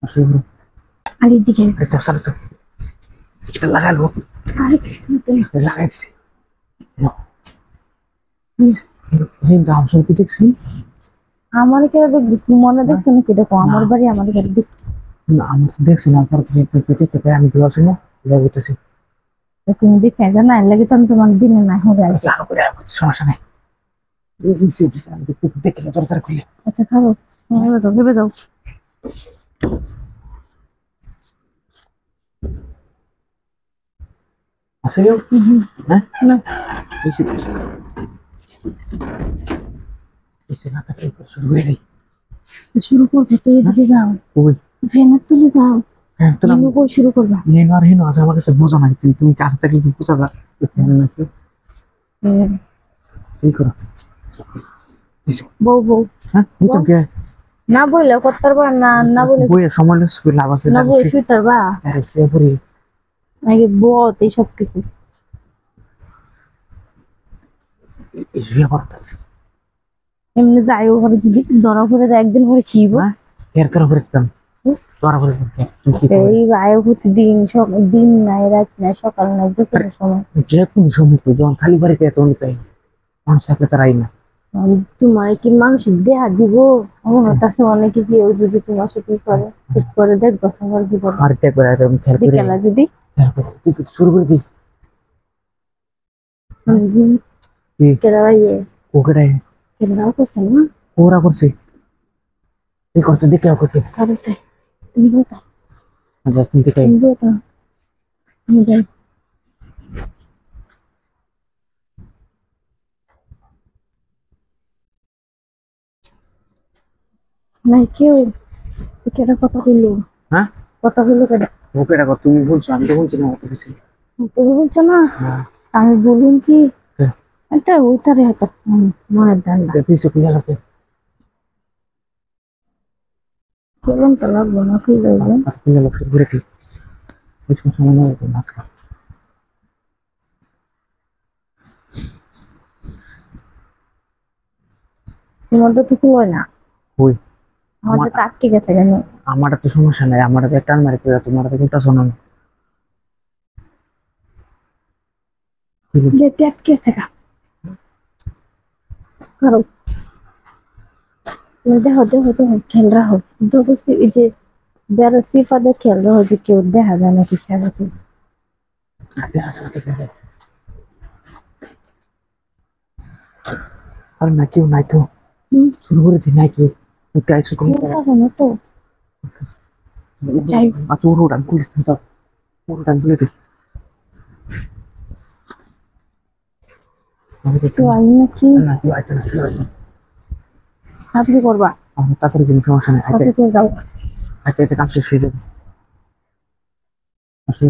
আসলে bro, আলির দিকে চল চল চল এটা লাগালো আরে কিছু না। লাগাইছি এই গাম শুনতে দেখছি আমার কে দেখবি তুই মনে দেখছ নাকি দেখো আমার বাড়ি আমার বাড়ি দেখ না আমি তো দেখছি না পরে তুই পেতে পেতে আমি দোয়া শুনে লাগাইতেছি তুমি দেখে জানা লাগে তো আমি তোমার দিনে না হয়ে আসবে। চালু করে সমস্যা নেই দেখলে দরজা খুলে আচ্ছা খাবো ভেবে যাও আছে কেউ হ্যাঁ না দেখছি দেখছি দেখছি না তাকে শুরু করে দিই শুরু করবো তো এদিকে যাও ওই ফ্যানের তুলে যাও হ্যাঁ তো ইনু কই শুরু করবা হেন আর হেন আছে আমার কাছে বোঝা নাই তুমি তুমি কাছে থাকলে কি বোঝা যা নাকি এই করো বউ বউ হ্যাঁ বুঝতাম কে না বইলে করতে পারবা না না বলে বইয়ের সময় স্কুল লাভ আছে না বই শুইতে পারবা আরে সে পড়ি আগে বহুত এই সব কিছু শুয়ে পড়তে এমনি যাই ওখানে যদি ধরা করে দেয় একদিন করে খিব হ্যাঁ এর তোর উপরে দিতাম তোর উপরে তুমি কি এই আয় প্রতিদিন দিন নাই রাত নাই সকাল নাই দুপুরের সময় যে কোন সময় যখন খালি বাড়িতে এত তাই মানুষ থাকলে তার আই না তোমার কি মানুষ দেহা দিব এমন হতাছে অনেকে কি ওই যদি তোমার সাথে করে ঠিক করে দেখবো সবার কি বলবো আর তে করে একদম খেয়াল করে বিকেলা যদি তুই শুরু করে দি কি কেরা ইয়ে ওকে কেরাও করছে না ওরা করছে এই করতে দেখে ওকে কারো তুমি বলতা আচ্ছা চিন্তা করি তুমি বলতা তুমি যাই নাই কেউ কেরা কথা বললো হ্যাঁ কথা বললো কেটা ওকে রাখো তুমি বলছো আমি তো বলছি না অত কিছু তুমি বলছো না হ্যাঁ আমি বলুনছি এটা ওইটারে হয়তো মনের দান না তুই সে পিলা লাগছে বললাম তো লাগবো না কি লাগবে আর পিলা লাগছে ঘুরেছি কিছু সময় নেই তো নাচ তোমাদের তো খুলো না ওই আমাদের তো আটকে গেছে কেন আমার তো সমস্যা নাই আমার তো একটা মারি করে তোমার তো চিন্তা শোনো না যেতে আটকে গেছে গা কারো দেখো দেখো দেখো খেল রাখো দোষী ওই যে বেড়া সিফাদের খেল রাখো যে কেউ দেখা যায় নাকি স্যার আর না কেউ নাই তো শুরু করে দিই নাই কেউ গাই শুরু না তো যাই আচ্ছা ওর ওটা খুলে যাও ওর ওটা খুলে দিই কেউ আই নাকি না কেউ আইছে না আপনি করবা আমার তাড়াতাড়ি কোনো সমস্যা নেই আপনি যাও হাইতে কাজ শেষ হয়ে যাবে আসলে